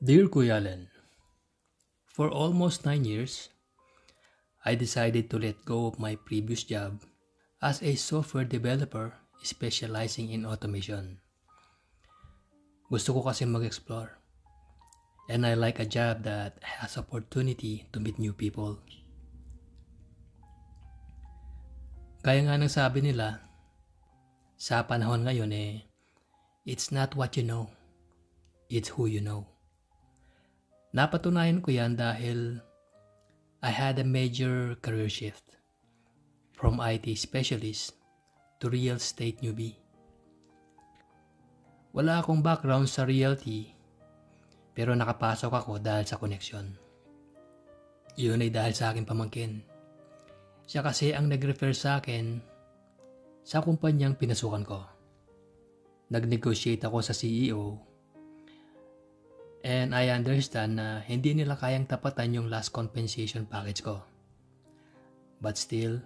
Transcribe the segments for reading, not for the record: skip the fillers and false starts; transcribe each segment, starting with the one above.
Dear Kuya Allen, for almost 9 years, I decided to let go of my previous job as a software developer specializing in automation. Gusto ko kasi mag-explore and I like a job that has opportunity to meet new people. Kaya nga nang sabi nila, sa panahon ngayon it's not what you know, it's who you know. Napatunayan ko yan dahil I had a major career shift from IT specialist to real estate newbie. Wala akong background sa realty pero nakapasok ako dahil sa connection. Yun ay dahil sa aking pamangkin. Siya kasi ang nag-refer sa akin sa kumpanyang pinasukan ko. Nag-negotiate ako sa CEO and I understand na hindi nila kayang tapatan yung last compensation package ko. But still,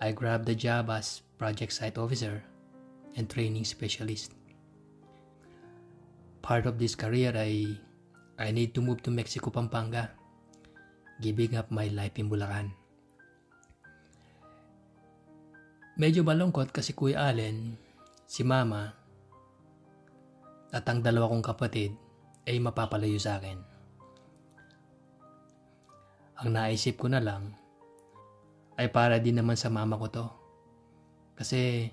I grabbed the job as project site officer and training specialist. Part of this career I need to move to Mexico, Pampanga, giving up my life in Bulacan. Medyo malungkot kasi Kuya Allen, si Mama, at ang dalawa kong kapatid ay mapapalayo sa akin. Ang naisip ko na lang ay para din naman sa mama ko to. Kasi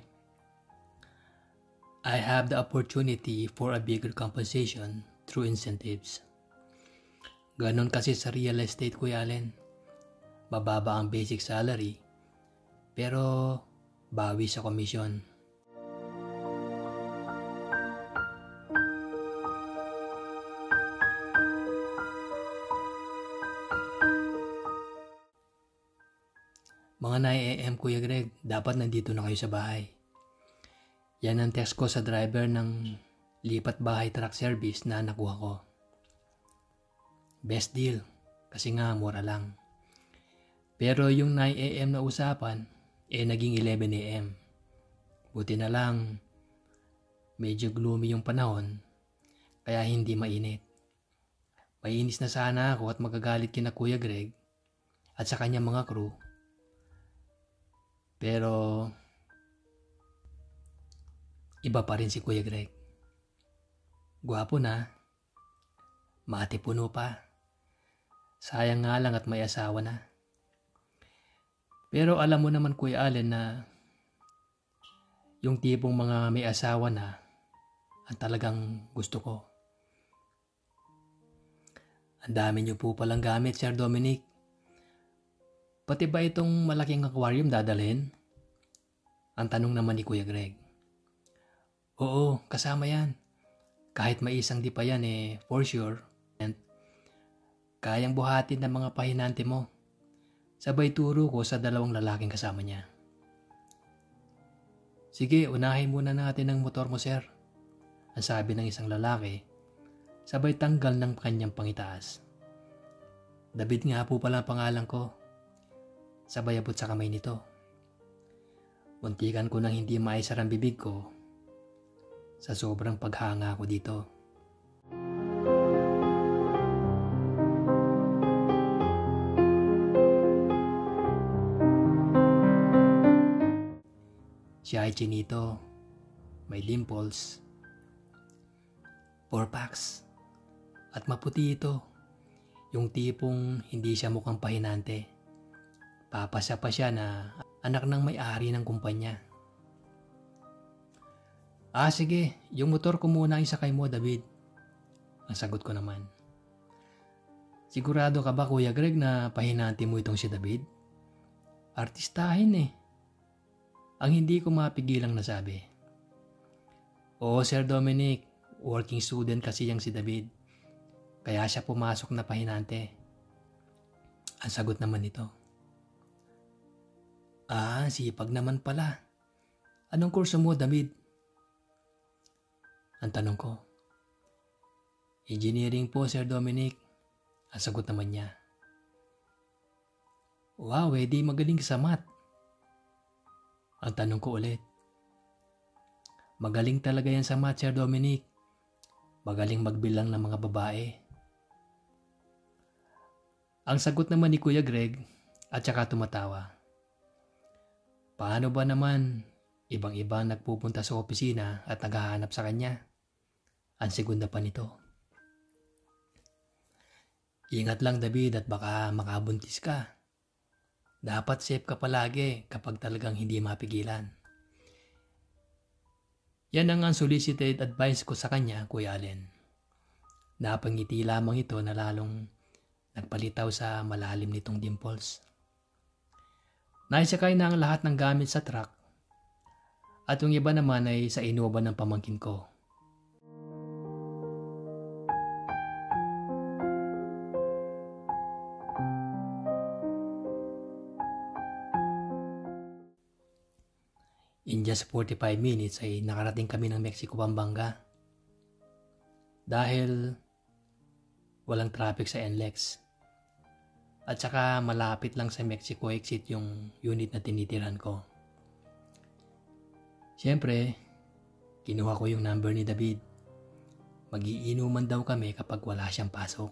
I have the opportunity for a bigger compensation through incentives. Ganon kasi sa real estate, Kuya Allen. Mababa ang basic salary pero bawi sa commission. Mga 9 AM Kuya Greg, dapat nandito na kayo sa bahay. Yan ang text ko sa driver ng lipat bahay truck service na nakuha ko. Best deal, kasi nga mura lang. Pero yung 9 AM na usapan, naging 11 AM. Buti na lang, medyo gloomy yung panahon, kaya hindi mainit. Mainis na sana ako at magagalit kina Kuya Greg at sa kanyang mga crew. Pero iba pa rin si Kuya Greg. Gwapo na, matipuno pa. Sayang nga lang at may asawa na. Pero alam mo naman Kuya Allen na yung tipong mga may asawa na ang talagang gusto ko. Ang dami niyo po palang gamit, Sir Dominic. Pati ba itong malaking aquarium dadalhin? Ang tanong naman ni Kuya Greg. Oo, kasama yan. Kahit may isang di pa yan for sure. And kayang buhatin ng mga pahinante mo. Sabay turo ko sa dalawang lalaking kasama niya. Sige, unahin muna natin ang motor mo, sir. Ang sabi ng isang lalaki, sabay tanggal ng kanyang pangitaas. David nga po pala ang pangalan ko. Sabay abot sa kamay nito. Muntikan ko nang hindi maisar ang bibig ko sa sobrang paghanga ko dito. Siya ay chinito, may dimples, 4 packs, at maputi ito. Yung tipong hindi siya mukhang pahinante. Papasa pa siya na anak ng may-ari ng kumpanya. Sige, yung motor ko muna ang isakay mo, David. Ang sagot ko naman. Sigurado ka ba, Kuya Greg, na pahinante mo itong si David? Artistahin Ang hindi ko mapigilang nasabi. Oo, Sir Dominic, working student kasi yang si David. Kaya siya pumasok na pahinante. Ang sagot naman nito. Sipag naman pala. Anong kurso mo, David? Ang tanong ko. Engineering po, Sir Dominic. Ang sagot naman niya. Wow, di magaling ka sa math. Ang tanong ko ulit. Magaling talaga yan sa math, Sir Dominic. Magaling magbilang ng mga babae. Ang sagot naman ni Kuya Greg at saka tumatawa. Paano ba naman ibang-iba nagpupunta sa opisina at naghahanap sa kanya? Ang segunda pa nito. Ingat lang David at baka makabuntis ka. Dapat safe ka palagi kapag talagang hindi mapigilan. Yan ang unsolicited advice ko sa kanya, Kuya Allen. Napangiti lamang ito na lalong nagpalitaw sa malalim nitong dimples. Naisakay na ang lahat ng gamit sa truck at yung iba naman ay sa Innova ng pamangkin ko. In just 45 minutes ay nakarating kami ng Mexico, Pampanga. Dahil walang traffic sa NLEX. At saka malapit lang sa Mexico exit yung unit na tinitiran ko. Siyempre, kinuha ko yung number ni David. Magiinuman daw kami kapag wala siyang pasok.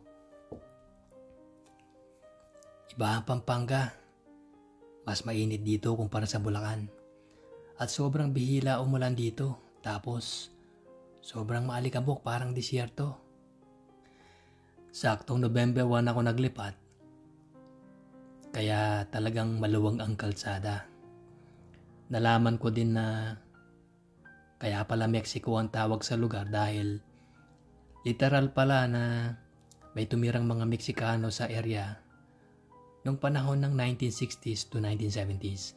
Iba ang Pampanga. Mas mainit dito kumpara sa Bulacan. At sobrang bihila umulan dito. Tapos, sobrang maalikabok parang disyerto. Saktong November 1 ako naglipat. Kaya talagang maluwang ang kalsada. Nalaman ko din na kaya pala Mexico ang tawag sa lugar dahil literal pala na may tumirang mga Meksikano sa area noong panahon ng 1960s to 1970s.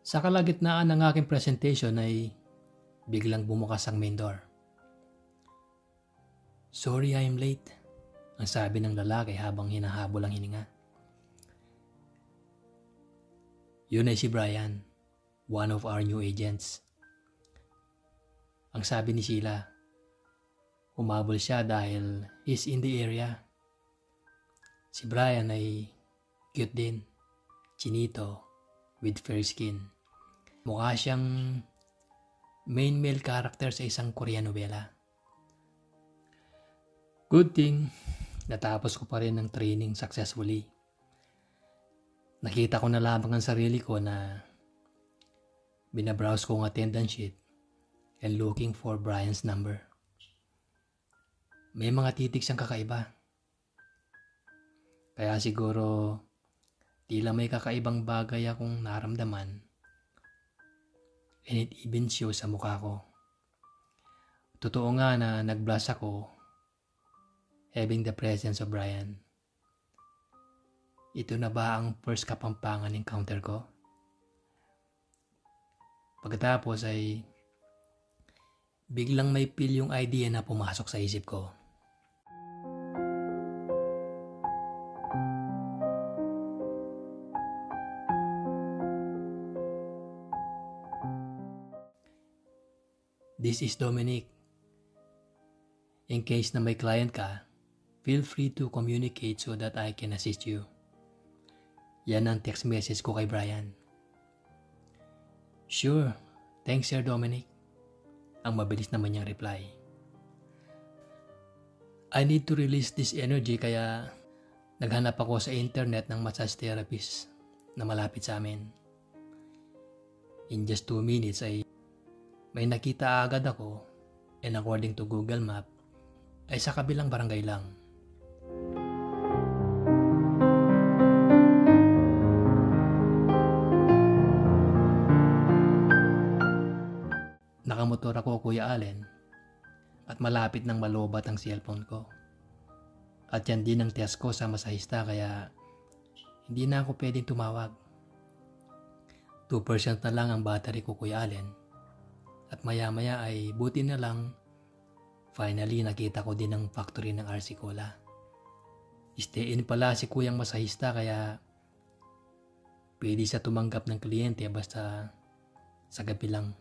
Sa kalagitnaan ng aking presentation ay biglang bumukas ang main door. Sorry I'm late, ang sabi ng lalaki habang hinahabol ang hininga. Yun ay si Brian, one of our new agents. Ang sabi ni Sheila, humabol siya dahil he's in the area. Si Brian ay cute din, chinito, with fair skin. Mukha siyang main male character sa isang Korean novela. Good thing, natapos ko pa rin ang training successfully. Nakita ko na lamang ang sarili ko na binabrowse ko ang attendance sheet and looking for Brian's number. May mga titik siyang kakaiba. Kaya siguro tila may kakaibang bagay akong naramdaman. And it even shows sa mukha ko. Totoo nga na nag-blush ako having the presence of Brian. Ito na ba ang first Kapampangan encounter ko? Pagkatapos ay biglang may feel yung idea na pumasok sa isip ko. This is Dominic. In case na may client ka, feel free to communicate so that I can assist you. Yan ang text message ko kay Brian. Sure, thanks Sir Dominic. Ang mabilis naman niyang reply. I need to release this energy kaya naghanap ako sa internet ng massage therapist na malapit sa amin. In just 2 minutes ay may nakita agad ako and according to Google Map ay sa kabilang barangay lang. Nakamotor ako, Kuya Allen, at malapit nang malobat ang cellphone ko. At yan din ang test ko sa masahista kaya hindi na ako pwedeng tumawag. 2% na lang ang battery ko, Kuya Allen. At maya-maya ay buti na lang finally nakita ko din ang factory ng RC Cola. Stay in pala si Kuyang masahista kaya pwede siya tumanggap ng kliyente basta sa gabi lang.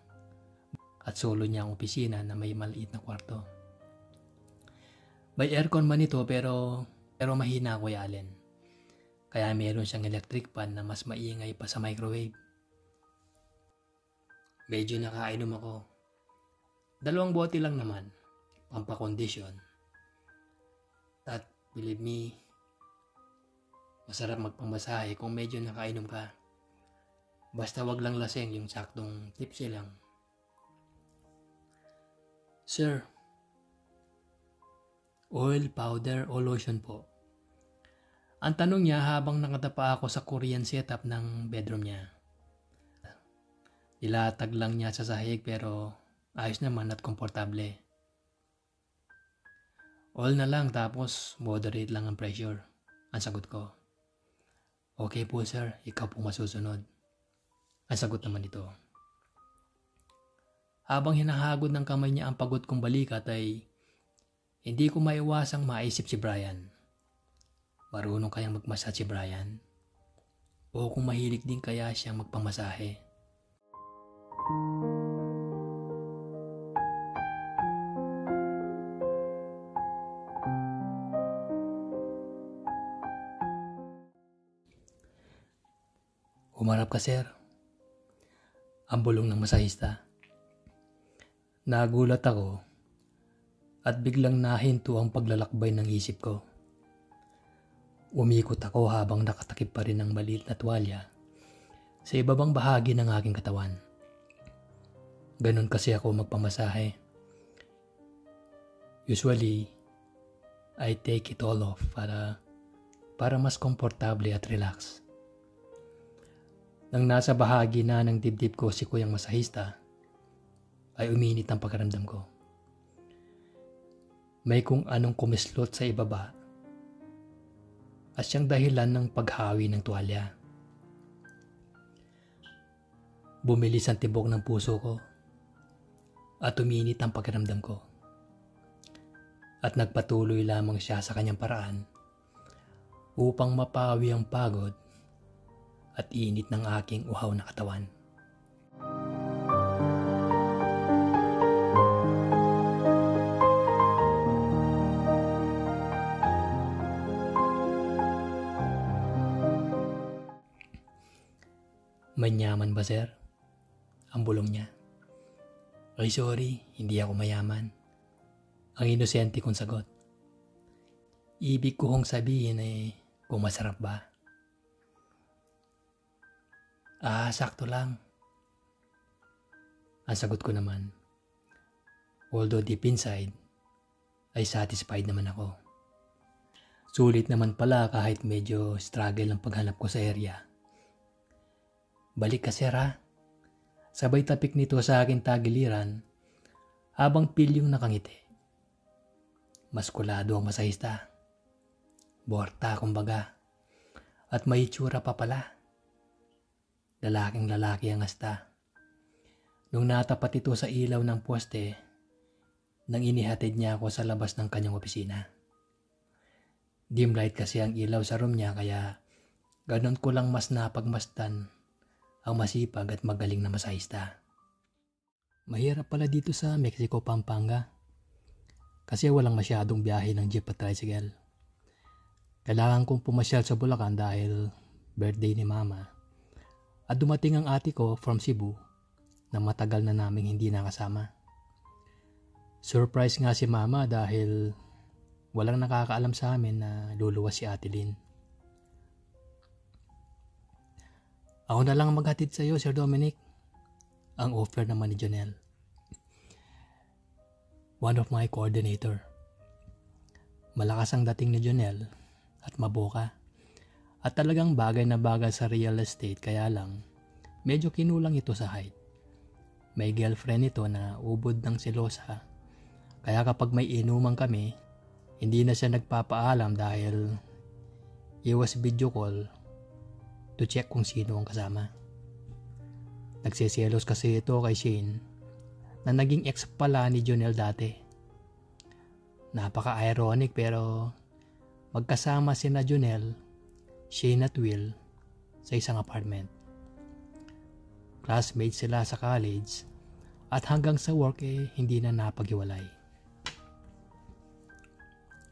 At solo niya ang opisina na may maliit na kwarto. May aircon man ito pero mahina, Kuya Allen. Kaya meron siyang electric fan na mas maingay pa sa microwave. Medyo nakainom ako. 2 bote lang naman, pampakondisyon. At believe me, masarap magpamasahe kung medyo nakainom ka. Basta wag lang laseng, yung saktong tipsy lang. Sir, oil, powder o lotion po? Ang tanong niya habang nakatapa ako sa Korean setup ng bedroom niya. Nilatag lang niya sa sahig pero ayos naman at komportable. All na lang tapos moderate lang ang pressure. Ang sagot ko. Okay po sir, ikaw po masusunod. Ang sagot naman ito. Habang hinahagod ng kamay niya ang pagod kong balikat ay hindi ko maiwasang maisip si Brian. Marunong kayang magmassage si Brian? O kung mahilig din kaya siyang magpamasahe? Humarap ka sir. Ang bulong ng masahista. Nagulat ako at biglang nahinto ang paglalakbay ng isip ko. Umikot ako habang nakatakip pa rin ang maliit na tuwalya sa ibabang bahagi ng aking katawan. Ganon kasi ako magpamasahe. Usually, I take it all off para mas komportable at relax. Nang nasa bahagi na ng dibdib ko si Kuyang masahista, ay uminit ang pakiramdam ko. May kung anong kumislot sa ibaba at siyang dahilan ng paghawi ng tuwalya. Bumilis ang tibok ng puso ko at uminit ang pakiramdam ko. At nagpatuloy lamang siya sa kanyang paraan upang mapawi ang pagod at init ng aking uhaw na katawan. Manyaman ba sir? Ang bulong niya. Ay sorry, hindi ako mayaman. Ang inosente kong sagot. Ibig ko hong sabihin kung masarap ba? Sakto lang. Ang sagot ko naman. Although deep inside, ay satisfied naman ako. Sulit naman pala kahit medyo struggle ang paghanap ko sa area. Balik ka sir ha. Sabay tapik nito sa aking tagiliran habang pilyong nakangiti. Maskulado ang masahista. Borta kumbaga. At may itsura pa pala. Lalaking lalaki ang asta. Nung natapat ito sa ilaw ng poste, nang inihatid niya ako sa labas ng kanyang opisina. Dim light kasi ang ilaw sa room niya kaya ganon ko lang mas napagmastan ang masipag at magaling na masahista. Mahirap pala dito sa Mexico, Pampanga. Kasi walang masyadong biyahe ng jeep at tricycle. Kailangan kong pumasyal sa Bulacan dahil birthday ni Mama. At dumating ang ate ko from Cebu na matagal na naming hindi nakasama. Surprise nga si Mama dahil walang nakakaalam sa amin na luluwas si Ate Lynn. Ako na lang maghatid sa iyo, Sir Dominic. Ang offer naman ni Jonel. One of my coordinator. Malakas ang dating ni Jonel at maboka. At talagang bagay na bagay sa real estate kaya lang medyo kinulang ito sa height. May girlfriend ito na ubod ng selosa. Kaya kapag may inuman kami, hindi na siya nagpapaalam dahil iwas video call to check kung sino ang kasama. Nagsiselos kasi ito kay Shane na naging ex pala ni Jonel dati. Napaka-ironic pero magkasama sina Jonel, Shane at Will sa isang apartment. Classmates sila sa college at hanggang sa work hindi na napaghiwalay.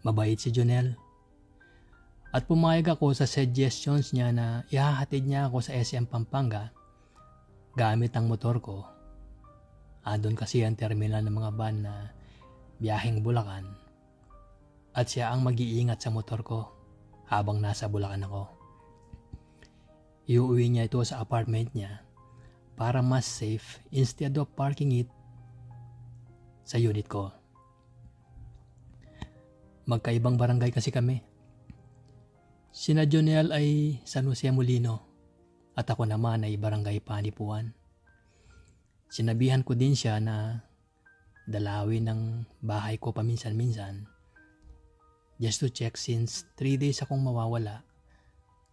Mabait si Jonel. At pumayag ako sa suggestions niya na ihahatid niya ako sa SM Pampanga gamit ang motor ko. Andun kasi ang terminal ng mga van na biyaheng Bulacan. At siya ang mag-iingat sa motor ko habang nasa Bulacan ako. Iuwi niya ito sa apartment niya para mas safe instead of parking it sa unit ko. Magkaibang barangay kasi kami. Sina Jonel ay San Jose Molino at ako naman ay barangay Panipuan. Sinabihan ko din siya na dalawin ng bahay ko paminsan-minsan just to check since 3 days akong mawawala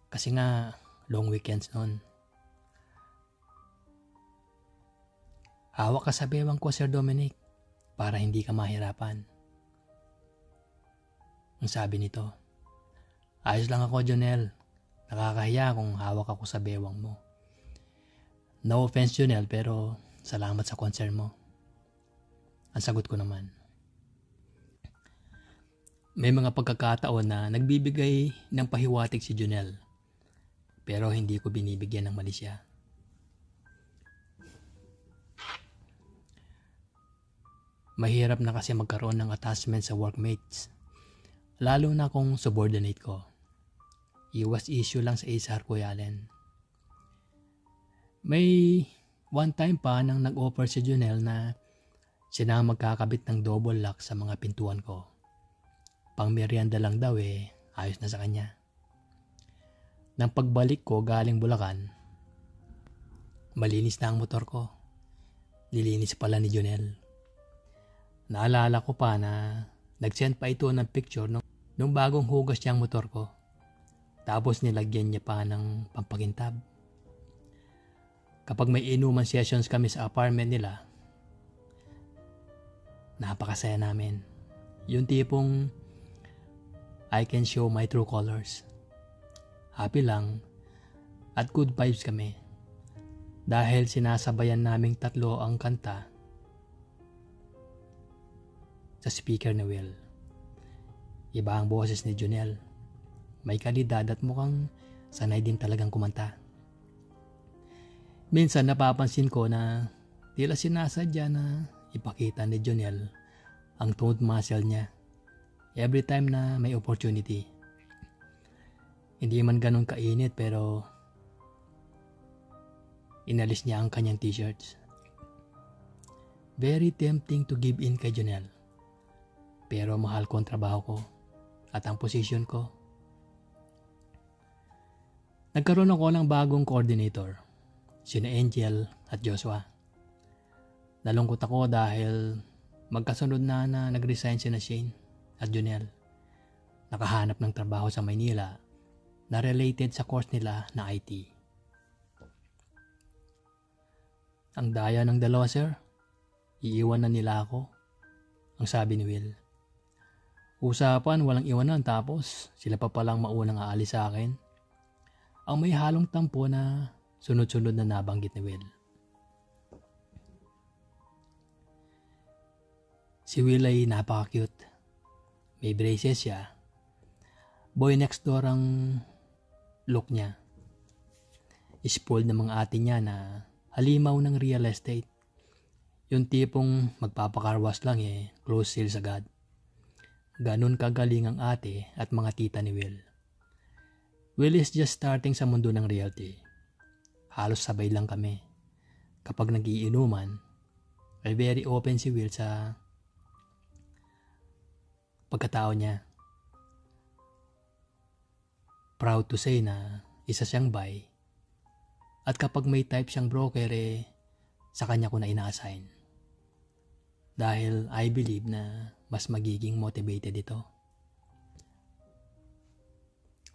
kasi nga long weekends noon. Hawak ka sa bewang ko, Sir Dominic, para hindi ka mahirapan. Ang sabi nito, ayos lang ako, Jonel. Nakakahiya kung hawak ako sa bewang mo. No offense, Jonel, pero salamat sa concern mo. Ang sagot ko naman. May mga pagkakataon na nagbibigay ng pahiwatig si Jonel, pero hindi ko binibigyan ng mali siya. Mahirap na kasi magkaroon ng attachment sa workmates, lalo na kung subordinate ko. Iwas issue lang sa HR, Kuya Allen. May one time pa nang nag-offer si Jonel na siya na magkakabit ng double lock sa mga pintuan ko. Pang merienda lang daw ayos na sa kanya. Nang pagbalik ko galing Bulacan, malinis na ang motor ko. Nilinis pala ni Jonel. Naalala ko pa na nag-send pa ito ng picture nung bagong hugas niyang motor ko. Tapos nilagyan niya pa ng pampakintab. Kapag may inuman sessions kami sa apartment nila, napakasaya namin. Yung tipong I can show my true colors. Happy lang at good vibes kami. Dahil sinasabayan naming tatlo ang kanta sa speaker ni Will. Iba ang boses ni Jonel. May kalidad at mukhang sanay din talagang kumanta. Minsan napapansin ko na tila sinasadya na ipakita ni Jonel ang toned muscle niya every time na may opportunity. Hindi man ganun kainit pero inalis niya ang kanyang t-shirts. Very tempting to give in kay Jonel. Pero mahal ko ang trabaho ko at ang position ko. Nagkaroon ako ng bagong coordinator, sina Angel at Joshua. Nalungkot ako dahil magkasunod na nag-resign sina Shane at Jonel. Nakahanap ng trabaho sa Maynila na related sa course nila na IT. Ang daya ng dalawa, sir. Iiwan na nila ako, ang sabi ni Will. Usapan, walang iwanan tapos sila pa palang maunang aalis sa akin. Ang may halong tampo na sunod-sunod na nabanggit ni Will. Si Will ay napaka-cute. May braces siya. Boy next door ang look niya. Spoiled ng mga ate niya na halimaw ng real estate. Yung tipong magpapakarwas lang close sales agad. Ganon kagaling ang ate at mga tita ni Will. Will is just starting sa mundo ng realty. Halos sabay lang kami. Kapag nagiinuman, ay very open si Will sa pagkatao niya. Proud to say na isa siyang bi. At kapag may type siyang broker sa kanya ko na ina-assign. Dahil I believe na mas magiging motivated ito.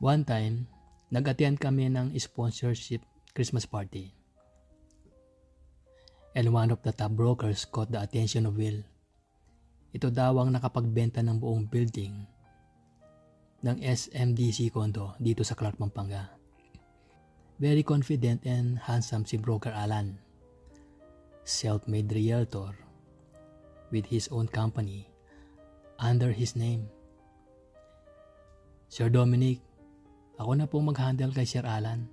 One time, nag-attend kami ng sponsorship Christmas party. And one of the top brokers caught the attention of Will. Ito daw ang nakapagbenta ng buong building ng SMDC condo dito sa Clark, Pampanga. Very confident and handsome si Broker Alan. Self-made realtor with his own company under his name. Sir Dominic, ako na po mag-handle kay Sir Alan.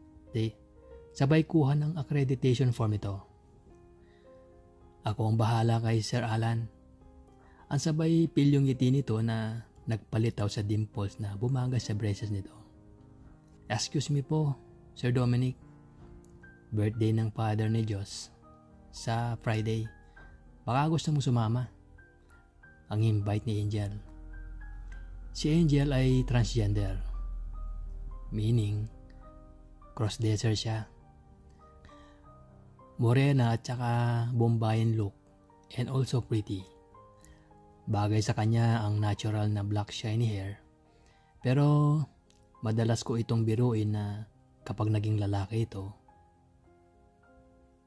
Sabay kuha ng accreditation form ito. Ako ang bahala kay Sir Alan. Ang sabay pilyong ngiti nito na nagpalitaw sa dimples na bumaga sa braces nito. Excuse me po, Sir Dominic. Birthday ng Father ni Diyos sa Friday. Baka gusto mo sumama. Ang invite ni Angel. Si Angel ay transgender. Meaning, crossdresser siya. Morena at saka Bombayan look and also pretty. Bagay sa kanya ang natural na black shiny hair. Pero madalas ko itong biruin na kapag naging lalaki ito,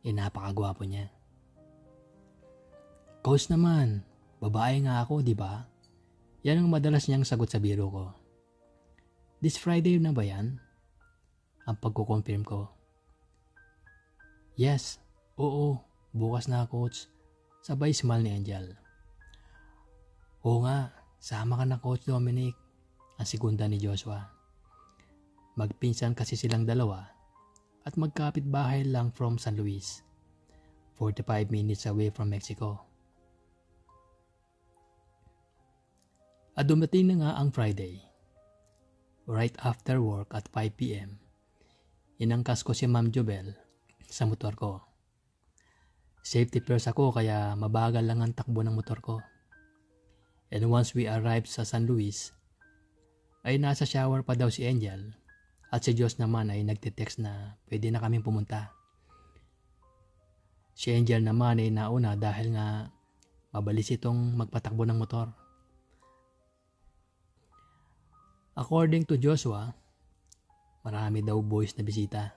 napakagwapo niya. Coach naman, babae nga ako, di ba? Yan ang madalas niyang sagot sa biro ko. This Friday na ba yan? Ang pagko-confirm ko. Yes, oo, bukas na coach. Sabay smile ni Angel. Oo nga, sama ka na Coach Dominic, ang segunda ni Joshua. Magpinsan kasi silang dalawa at magkapit-bahay lang from San Luis. 45 minutes away from Mexico. At dumating na nga ang Friday. Right after work at 5 p.m., inangkas ko si Ma'am Jobel sa motor ko. Safety first ako kaya mabagal lang ang takbo ng motor ko. And once we arrived sa San Luis, ay nasa shower pa daw si Angel at si Diyos naman ay nagtitext na pwede na kaming pumunta. Si Angel naman ay nauna dahil nga mabilis itong magpatakbo ng motor. According to Joshua, marami daw boys na bisita.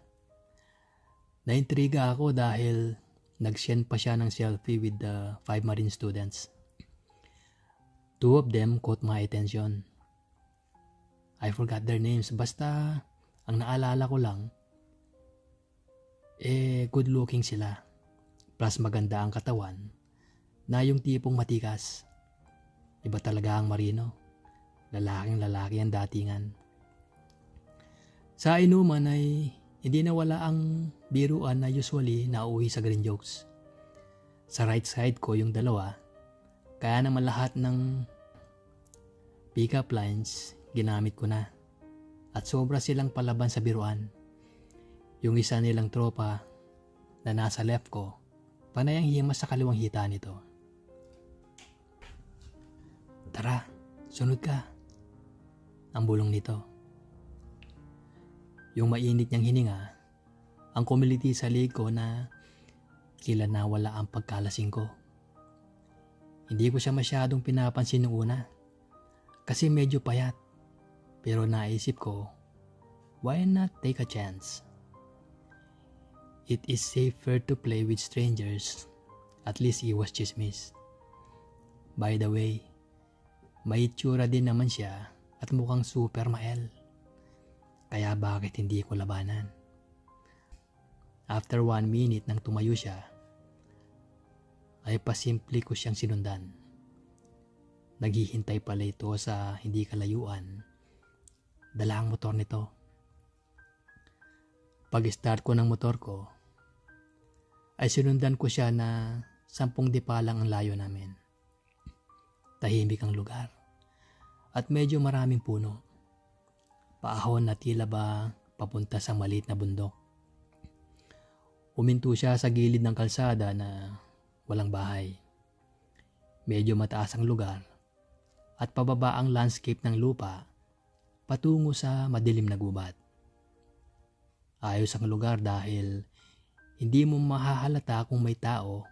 Naintriga ako dahil nag-send pa siya ng selfie with the 5 Marine students. 2 of them caught my attention. I forgot their names, basta ang naalala ko lang, good looking sila. Plus maganda ang katawan na yung tipong matikas. Iba talaga ang Marino. Lalaking lalaki ang datingan. Sa inuman ay hindi nawala ang biruan na usually nauuwi sa green jokes. Sa right side ko yung dalawa, kaya naman lahat ng pick-up lines ginamit ko na. At sobra silang palaban sa biruan. Yung isa nilang tropa na nasa left ko, panay ang himas sa kaliwang hita nito. Tara, sunod ka. Ang bulong nito. Yung mainit niyang hininga, ang kumiliti sa leg ko na kila nawala ang pagkalasing ko. Hindi ko siya masyadong pinapansin noong una kasi medyo payat. Pero naisip ko, why not take a chance? It is safer to play with strangers. At least he was chismis. By the way, may itsura din naman siya at mukhang super mael. Kaya bakit hindi ko labanan? After 1 minute nang tumayo siya, ay pasimple ko siyang sinundan. Naghihintay pala ito sa hindi kalayuan. Dala ang motor nito. Pag-start ko ng motor ko, ay sinundan ko siya na 10 dipa lang ang layo namin. Tahimik ang lugar. At medyo maraming puno. Paahon na tila ba papunta sa maliit na bundok. Huminto siya sa gilid ng kalsada na walang bahay. Medyo mataas ang lugar at pababa ang landscape ng lupa patungo sa madilim na gubat. Ayos ang lugar dahil hindi mo mahahalata kung may tao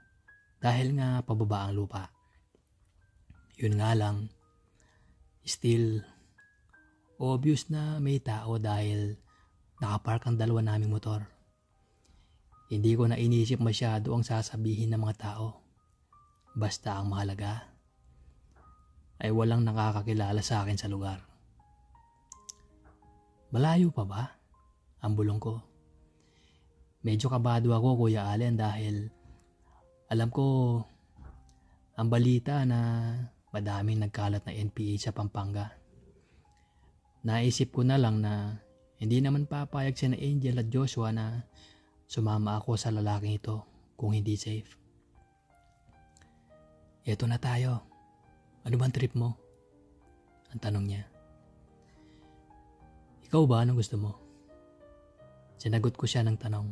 dahil nga pababa ang lupa. Yun nga lang, still, obvious na may tao dahil nakapark ang dalawa naming motor. Hindi ko na inisip masyado ang sasabihin ng mga tao. Basta ang mahalaga ay walang nakakakilala sa akin sa lugar. Malayo pa ba? Ang bulong ko. Medyo kabado ako, Kuya Allen, dahil alam ko ang balita na madaming nagkalat na NPA sa Pampanga. Naisip ko na lang na hindi naman papayag si na Angel at Joshua na sumama ako sa lalaking ito kung hindi safe. Eto na tayo. Ano bang trip mo? Ang tanong niya. Ikaw ba, anong gusto mo? Sinagot ko siya ng tanong.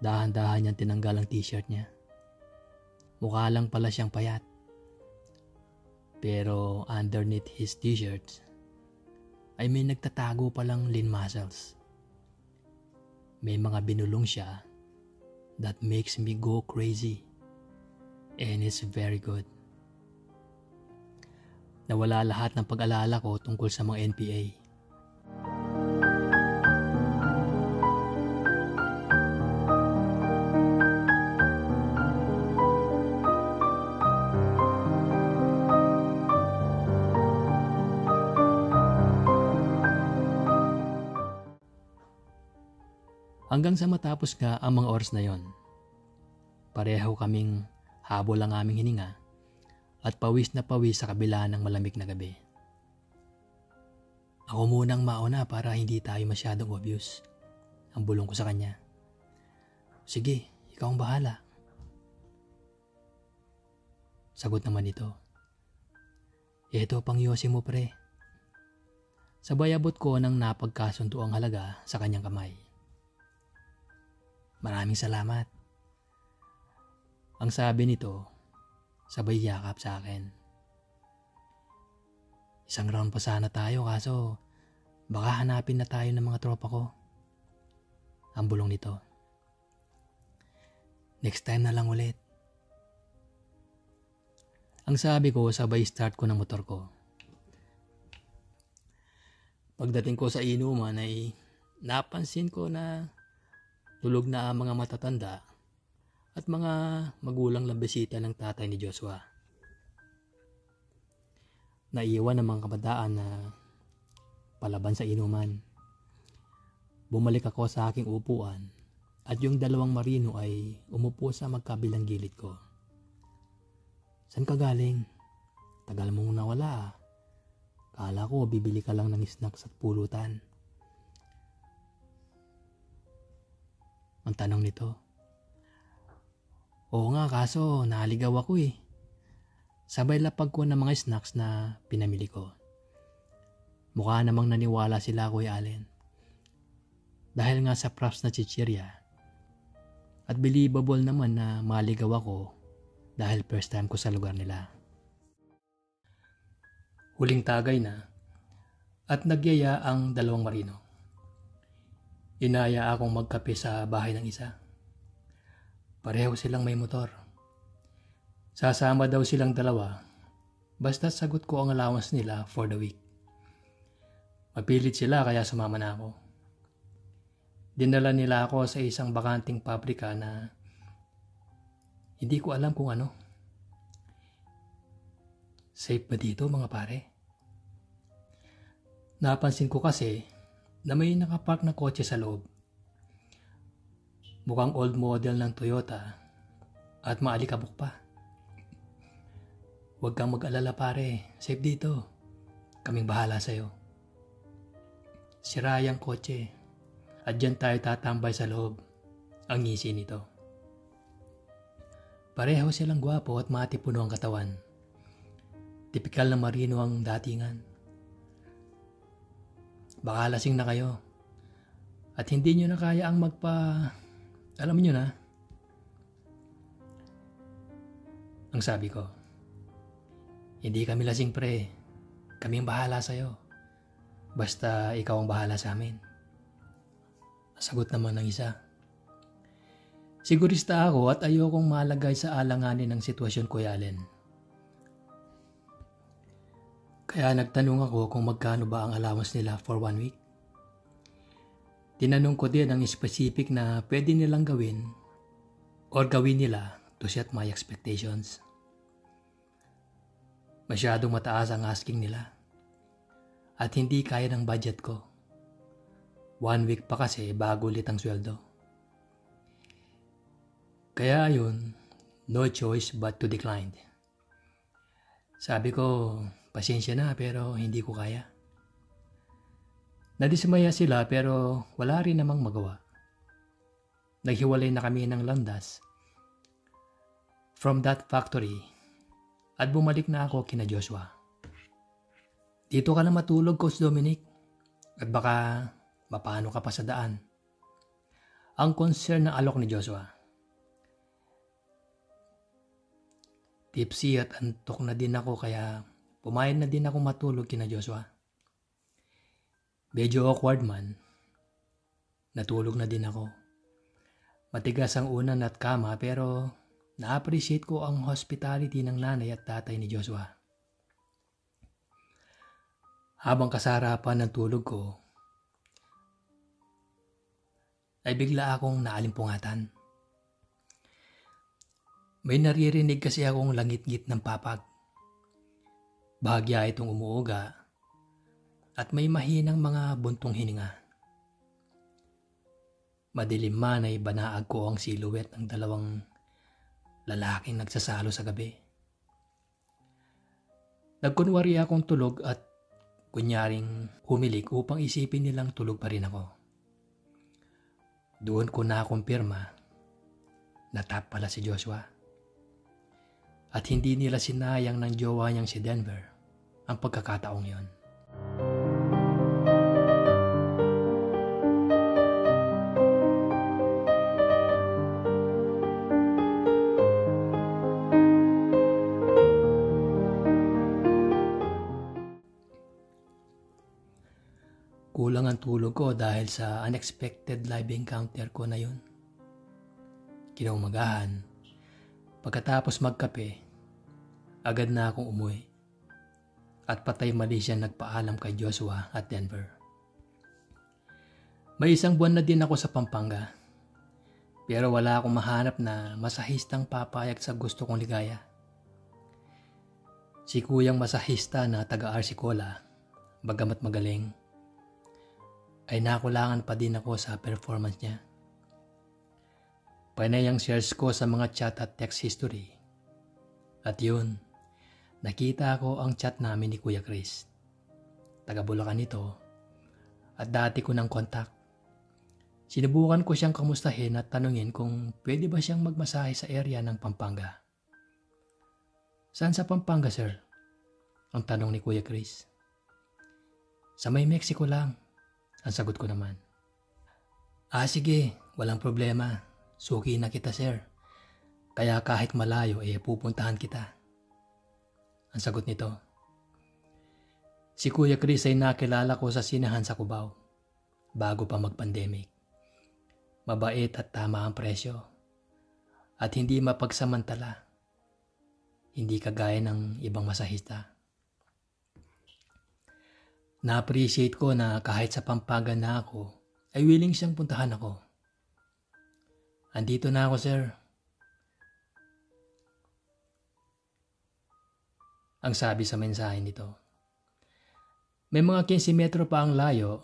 Dahan-dahan niyang tinanggal ang t-shirt niya. Mukha lang pala siyang payat. Pero underneath his t-shirt ay may nagtatago palang lean muscles. May mga binulong siya that makes me go crazy. And it's very good. Nawala lahat ng pag-alala ko tungkol sa mga NPA. Hanggang sa matapos nga ang mga oras na yon, pareho kaming habol ang aming hininga at pawis na pawis sa kabila ng malamig na gabi. Ako munang mauna para hindi tayo masyadong obvious, ang bulong ko sa kanya. Sige, ikaw ang bahala. Sagot naman ito. Ito pang yosi mo pre. Sabay abot ko ng napagkasundo ang halaga sa kanyang kamay. Maraming salamat. Ang sabi nito, sabay yakap sa akin. Isang round pa sana tayo kaso baka hanapin na tayo ng mga tropa ko. Ang bulong nito. Next time na lang ulit. Ang sabi ko, sabay start ko ng motor ko. Pagdating ko sa inuman ay napansin ko na tulog na ang mga matatanda at mga magulang lang bisita ng tatay ni Joshua. Naiwan ang mga kabataan na palaban sa inuman. Bumalik ako sa aking upuan at yung dalawang marino ay umupo sa magkabilang gilid ko. San ka galing? Tagal mong nawala. Kala ko bibili ka lang ng snacks at pulutan. Ang tanong nito. Oo nga, kaso naligaw ako eh. Sabay lapag ko ng mga snacks na pinamili ko. Mukha namang naniwala sila, Kuya Allen. Dahil nga sa props na chichirya. At believable naman na maligaw ako dahil first time ko sa lugar nila. Huling tagay na at nagyaya ang dalawang marino. Inaya akong magkape sa bahay ng isa. Pareho silang may motor. Sasama daw silang dalawa, basta sagot ko ang allowance nila for the week. Mapilit sila kaya sumama na ako. Dinala nila ako sa isang bakanting pabrika na hindi ko alam kung ano. Safe ba dito mga pare? Napansin ko kasi na may nakapark na kotse sa loob. Mukhang old model ng Toyota at maalikabok pa. Huwag kang mag-alala pare, safe dito. Kaming bahala sa'yo. Sira yung kotse at dyan tayo tatambay sa loob. Ang ngisi nito. Pareho silang gwapo at matipuno ang katawan. Tipikal na marino ang datingan. Baka lasing na kayo at hindi nyo na kaya ang alam nyo na. Ang sabi ko, hindi kami lasing pre, kaming bahala sa'yo. Basta ikaw ang bahala sa amin. Sagot naman ng isa. Sigurista ako at ayokong malagay sa alanganin ng sitwasyon, Kuya Allen. Kaya nagtanong ako kung magkano ba ang allowance nila for 1 week. Tinanong ko din ang specific na pwede nilang gawin or gawin nila to set my expectations. Masyadong mataas ang asking nila at hindi kaya ng budget ko. 1 week pa kasi bago ulit ang sweldo. Kaya ayun, no choice but to decline. Sabi ko, Pasensya na pero hindi ko kaya. Nadismaya sila pero wala rin namang magawa. Naghiwalay na kami ng landas from that factory at bumalik na ako kina Joshua. Dito ka na matulog, Coach Dominic, at baka mapano ka pa sa daan. Ang concern ng alok ni Joshua. Tipsy at antok na din ako kaya pumayag na din ako matulog kina Joshua. Medyo awkward man. Natulog na din ako. Matigas ang unan at kama pero na-appreciate ko ang hospitality ng nanay at tatay ni Joshua. Habang kasarapan ng tulog ko, ay bigla akong naalimpungatan. May naririnig kasi akong langit-ngit ng papag. Bahagya itong umuuga at may mahinang mga buntong hininga. Madilim man ay banaag ko ang silhouette ng dalawang lalaking nagsasalo sa gabi. Nagkunwari akong tulog at kunyaring humilik upang isipin nilang tulog pa rin ako. Doon ko nakumpirma na tap pala si Joshua. At hindi nila sinayang ng jowa niyang si Denver ang pagkakataong yon. Kulang ang tulog ko dahil sa unexpected live encounter ko na yun. Kinaumagahan, pagkatapos magkape, agad na akong umuwi. At patay mali siya nagpaalam kay Joshua at Denver. May 1 buwan na din ako sa Pampanga. Pero wala akong mahanap na masahistang papayag sa gusto kong ligaya. Si kuyang masahista na taga-Arsicola, bagamat magaling, ay nakulangan pa din ako sa performance niya. Panay ang shares ko sa mga chat at text history. At yun, nakita ko ang chat namin ni Kuya Chris. Taga Bulacan ito at dati ko ng kontak. Sinubukan ko siyang kamustahin at tanungin kung pwede ba siyang magmasahe sa area ng Pampanga. Saan sa Pampanga, sir? Ang tanong ni Kuya Chris. Sa may Mexico lang, ang sagot ko naman. Sige, walang problema. Suki na kita, sir. Kaya kahit malayo, pupuntahan kita. Ang sagot nito. Si Kuya Chris ay nakilala ko sa sinahan sa Cubao, bago pa mag-pandemic. Mabait at tama ang presyo. At hindi mapagsamantala. Hindi kagaya ng ibang masahista. Na-appreciate ko na kahit sa Pampanga na ako, ay willing siyang puntahan ako. Andito na ako, sir. Ang sabi sa mensahe nito. May mga 15 metro pa ang layo,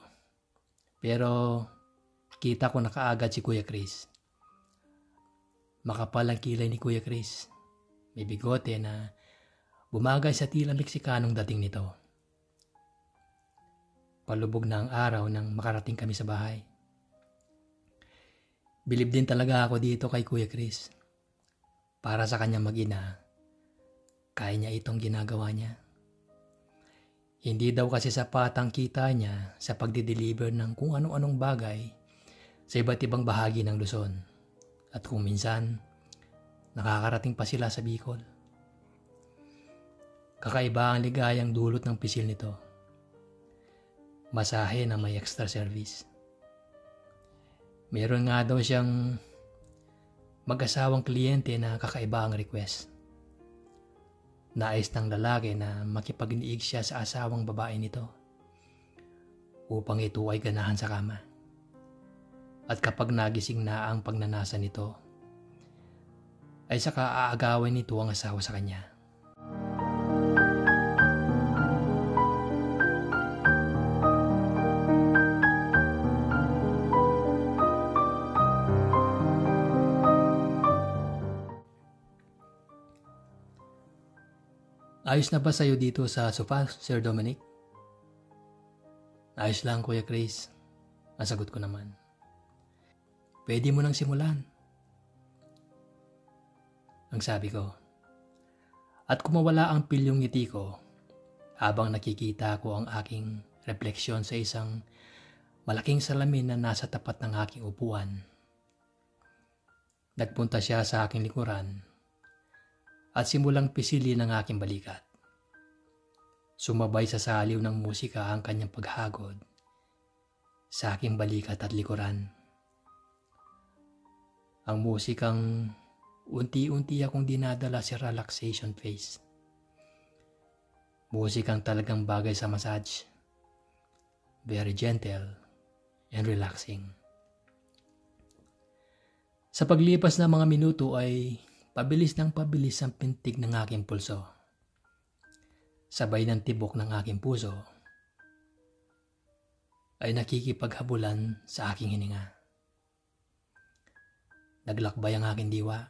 pero kita ko na kaagad si Kuya Chris. Makapal ang kilay ni Kuya Chris. May bigote na bumagay sa tila Meksikanong dating nito. Palubog na ang araw nang makarating kami sa bahay. Bilib din talaga ako dito kay Kuya Chris. Para sa kanya mag-ina, kaya niya itong ginagawa niya. Hindi daw kasi sapat ang kita niya sa pagdi-deliver ng kung anong-anong bagay sa iba't ibang bahagi ng Luzon. At kung minsan, nakakarating pa sila sa Bicol. Kakaiba ang ligayang dulot ng pisil nito. Masahe na may extra service. Meron nga daw siyang mag-asawang kliyente na kakaiba ang request. Nais ng lalaki na makipag-niig siya sa asawang babae nito upang ito ay ganahan sa kama. At kapag nagising na ang pagnanasa nito, ay saka aagawin nito ang asawa sa kanya. Ayos na ba sa'yo dito sa sofa, Sir Dominic? Ayos lang, Kuya Chris. Nasagot ko naman. Pwede mo nang simulan, ang sabi ko. At kumawala ang pilyong ngiti ko habang nakikita ko ang aking refleksyon sa isang malaking salamin na nasa tapat ng aking upuan. Nagpunta siya sa aking likuran at simulang pisilin ang aking balikat. Sumabay sa saliw ng musika ang kanyang paghagod sa aking balikat at likuran. Ang musikang unti-unti akong dinadala sa relaxation phase. Musikang talagang bagay sa massage. Very gentle and relaxing. Sa paglipas ng mga minuto ay pabilis ng pabilis ang pintig ng aking pulso. Sabay ng tibok ng aking puso ay nakikipaghabulan sa aking hininga. Naglakbay ang aking diwa.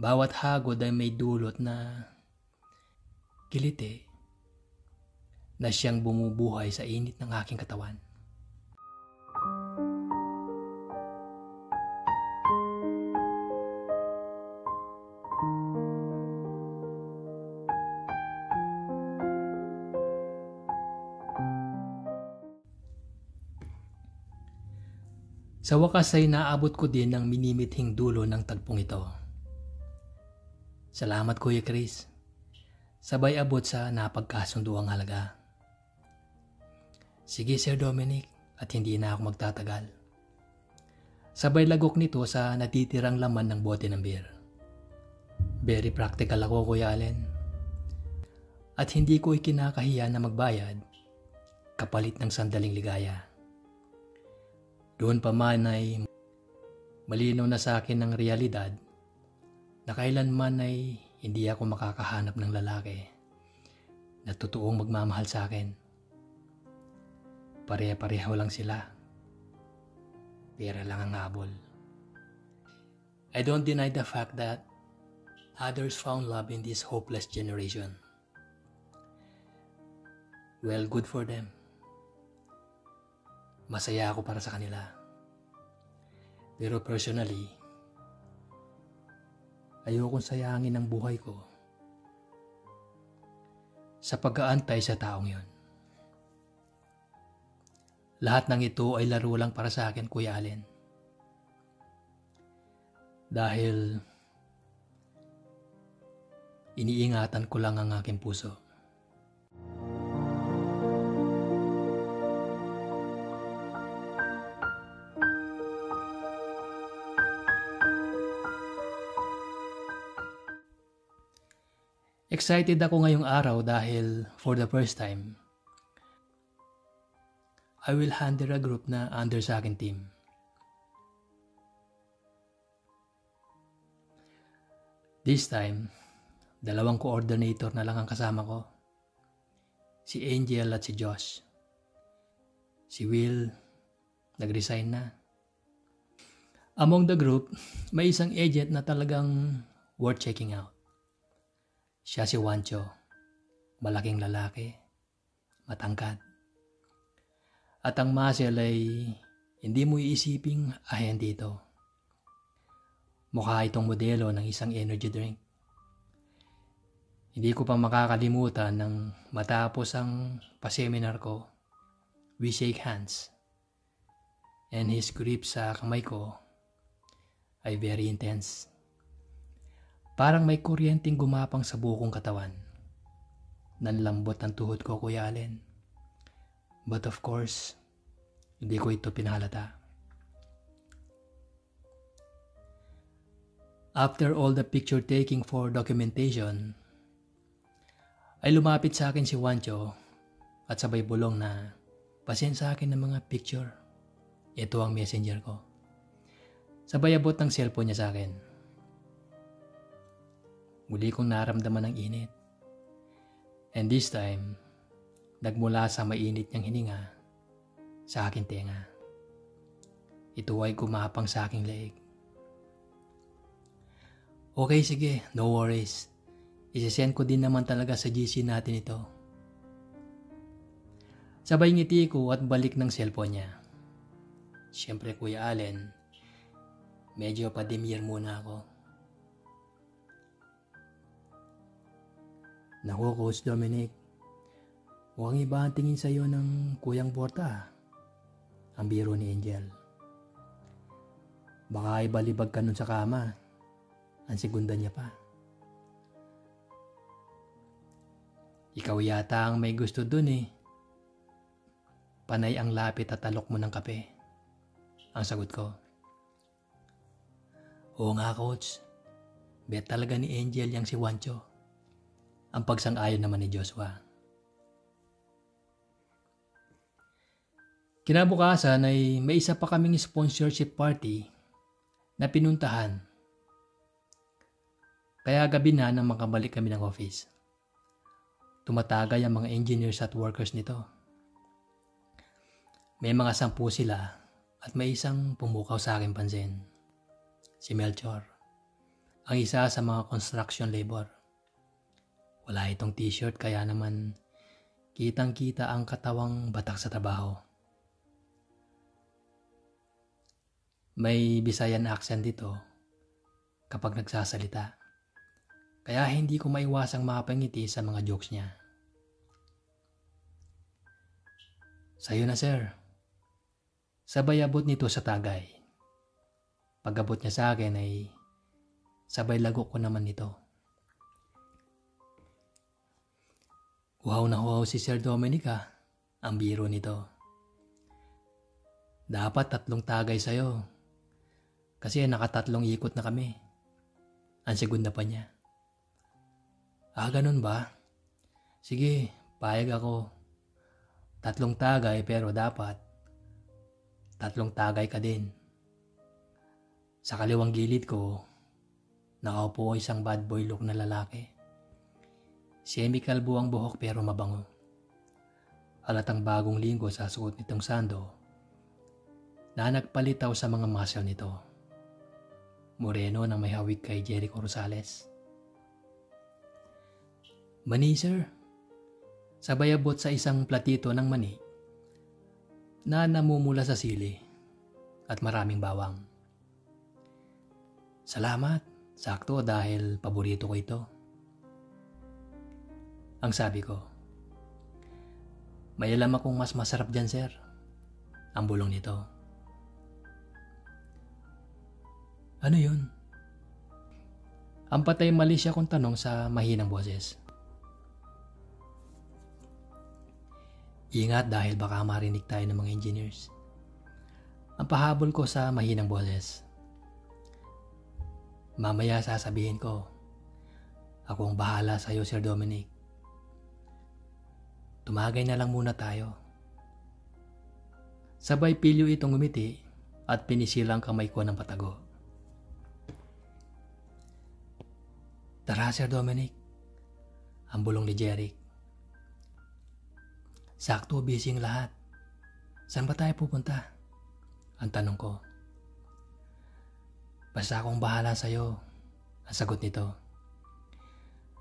Bawat hagod ay may dulot na kiliti na siyang bumubuhay sa init ng aking katawan. Sa wakas ay naabot ko din ang minimithing dulo ng tagpong ito. Salamat Kuya Chris. Sabay abot sa napagkasunduang halaga. Sige Sir Dominic, at hindi na ako magtatagal. Sabay lagok nito sa natitirang laman ng bote ng beer. Very practical ako Kuya Allen. At hindi ko ikinakahiya na magbayad kapalit ng sandaling ligaya. Doon pa man ay malinaw na sa akin ng realidad na kailanman ay hindi ako makakahanap ng lalaki na totoong magmamahal sa akin. Pare-pareho lang sila. Pera lang ang habol. I don't deny the fact that others found love in this hopeless generation. Well, good for them. Masaya ako para sa kanila. Pero personally, ayokong sayangin ang buhay ko sa pag-aantay sa taong yon. Lahat ng ito ay laro lang para sa akin, Kuya Allen. Dahil iniingatan ko lang ang aking puso. Excited ako ngayong araw dahil for the first time, I will handle a group na under sa akin team. This time, 2 coordinator na lang ang kasama ko. Si Angel at si Josh. Si Will, nag-resign na. Among the group, may isang agent na talagang worth checking out. Siya si Wancho, malaking lalaki, matangkad. At ang muscle ay hindi mo iisiping ayan dito. Mukha itong modelo ng isang energy drink. Hindi ko pa makakalimutan nang matapos ang pa-seminar ko, we shake hands. And his grip sa kamay ko ay very intense. Parang may kuryenteng gumapang sa bukong katawan. Nanlambot ang tuhod ko, Kuya Allen. But of course, hindi ko ito pinahalata. After all the picture taking for documentation, ay lumapit sa akin si Wancho at sabay bulong na pasend sa akin ng mga picture. Ito ang messenger ko. Sabay abot ng cellphone niya sa akin. Muli kong naramdaman ang init. And this time, nagmula sa mainit niyang hininga sa aking tenga. Ito ay gumapang sa aking leeg. Okay, sige, no worries. Isisend ko din naman talaga sa GC natin ito. Sabay ngiti ko at balik ng cellphone niya. Siyempre Kuya Allen, medyo pademure muna ako. Naku Coach Dominic, mukhang iba ang tingin sa iyo ng Kuyang Borta. Ang biro ni Angel. Baka ibalibag ka nun sa kama. Ang segunda niya pa. Ikaw yata ang may gusto dun eh. Panay ang lapit at alok mo ng kape. Ang sagot ko. Oo nga Coach. Bet talaga ni Angel yang si Juancho. Ang pagsang-ayon naman ni Joshua. Kinabukasan ay may isa pa kaming sponsorship party na pinuntahan. Kaya gabi na nang makabalik kami ng office. Tumatagay ang mga engineers at workers nito. May mga 10 sila at may isang pumukaw sa akin pansin. Si Melchor, ang isa sa mga construction labor. Wala itong t-shirt kaya naman kitang-kita ang katawang batak sa trabaho. May Bisayan accent dito kapag nagsasalita. Kaya hindi ko maiwasang makapangiti sa mga jokes niya. Sayo na sir. Sabay abot nito sa tagay. Pag-abot niya sa akin ay sabay lagok ko naman nito. Wow na wow si Sir Dominic ah. Ang biro nito. Dapat 3 tagay sa'yo. Kasi nakatatlong ikot na kami. Ang segunda pa niya. Ah, ganun ba? Sige, payag ako. 3 tagay pero dapat 3 tagay ka din. Sa kaliwang gilid ko, nakaupo isang bad boy look na lalaki. Semi-kalbo ang buhok pero mabango. Halatang bagong linggo sa suot nitong sando na nagpalitaw sa mga muscle nito. Moreno na may hawig kay Jericho Rosales. Mani sir, sabay abot sa isang platito ng mani na namumula sa sili at maraming bawang. Salamat, sakto dahil paborito ko ito. Ang sabi ko, may alam akong mas masarap dyan sir, ang bulong nito. Ano yun? Ang patay mali siya kung tanong sa mahinang boses. Ingat dahil baka marinig tayo ng mga engineers. Ang pahabol ko sa mahinang boses. Mamaya sasabihin ko, ako ang bahala sa iyo Sir Dominic. Tumagay na lang muna tayo. Sabay pilyo itong umiti at pinisilang kamay ko ng patago. Tara Sir Dominic, ang bulong ni Jeric. Sakto, busy ang lahat. Saan ba tayo pupunta? Ang tanong ko. Basta akong bahala sa'yo, ang sagot nito.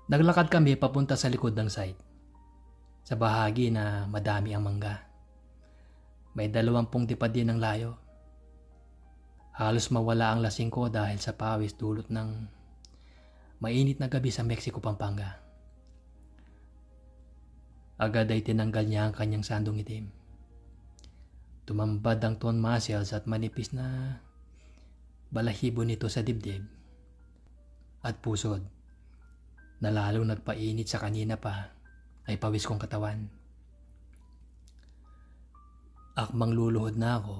Naglakad kami papunta sa likod ng site. Sa bahagi na madami ang mangga. May 20 tipad din ang layo. Halos mawala ang lasing ko dahil sa pawis dulot ng mainit na gabi sa Mexico, Pampanga. Agad ay tinanggal niya ang kanyang sandong itim. Tumambad ang tone muscles at manipis na balahibo nito sa dibdib at pusod na lalong nagpainit sa kanina pa ay pawis kong katawan. Akmang luluhod na ako.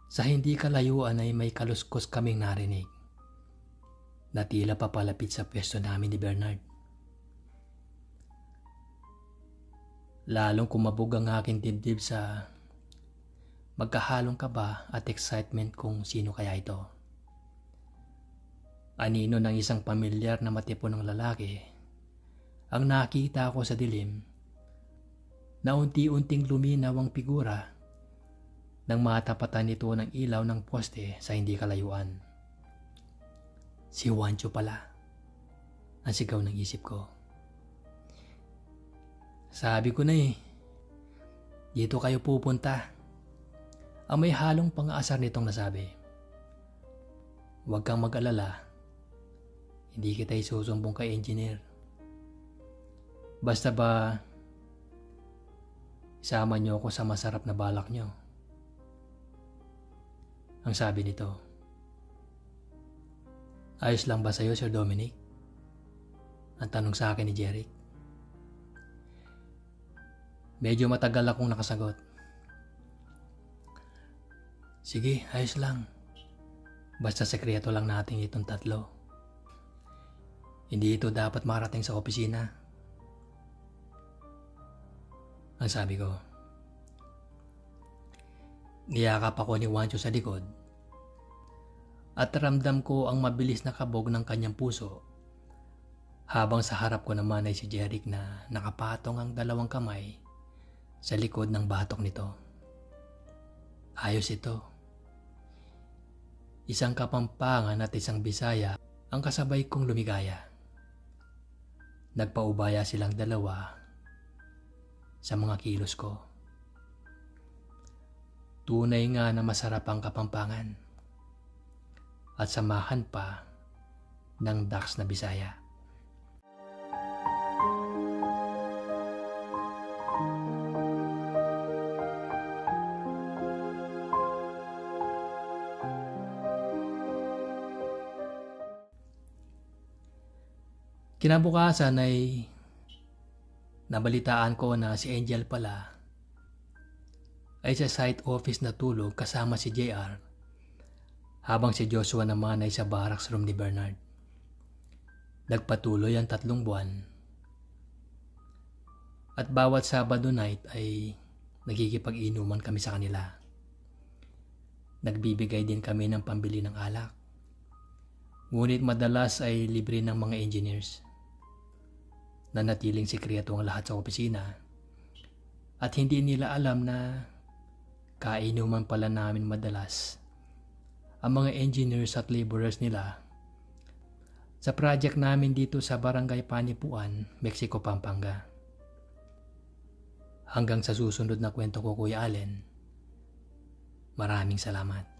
Sa hindi kalayuan ay may kaluskos kaming narinig na tila papalapit sa pwesto namin ni Bernard. Lalong kumabog ang aking dibdib sa magkahalong kaba at excitement kung sino kaya ito. Anino ng isang pamilyar na matipon ng lalaki ang nakita ko sa dilim na unti-unting luminaw ang figura nang matapatan nito ng ilaw ng poste sa hindi kalayuan. Si Juancho pala. ang sigaw ng isip ko. Sabi ko na eh, dito kayo pupunta. Ang may halong pang-aasar nitong nasabi. Huwag kang mag-alala, hindi kita isusumbong kay engineer. Basta ba, isama niyo ako sa masarap na balak niyo. Ang sabi nito. Ayos lang ba sa'yo, Sir Dominic? Ang tanong sa akin ni Jeric. Medyo matagal akong nakasagot. Sige, ayos lang. Basta sekreto lang natin itong tatlo. Hindi ito dapat marating sa opisina. Ang sabi ko. Niyakap ako ni Juancho sa likod at ramdam ko ang mabilis na kabog ng kanyang puso habang sa harap ko naman ay si Jeric na nakapatong ang dalawang kamay sa likod ng batok nito. Ayos ito. Isang Kapampangan at isang Bisaya ang kasabay kong lumigaya. Nagpaubaya silang dalawa sa mga kilos ko. Tunay nga na masarap ang Kapampangan at samahan pa ng Dax na Bisaya. Kinabukasan ay nabalitaan ko na si Angel pala ay sa site office na tulog kasama si JR habang si Joshua naman ay sa barracks room ni Bernard. Nagpatuloy ang 3 buwan at bawat Sabado night ay nagkikipag-inuman kami sa kanila. Nagbibigay din kami ng pambili ng alak. Ngunit madalas ay libre ng mga engineers. Nanatiling sikreto ang lahat sa opisina at hindi nila alam na kainuman pala namin madalas ang mga engineers at laborers nila sa project namin dito sa Barangay Panipuan, Mexico, Pampanga. Hanggang sa susunod na kwento ko, Kuya Allen. Maraming salamat.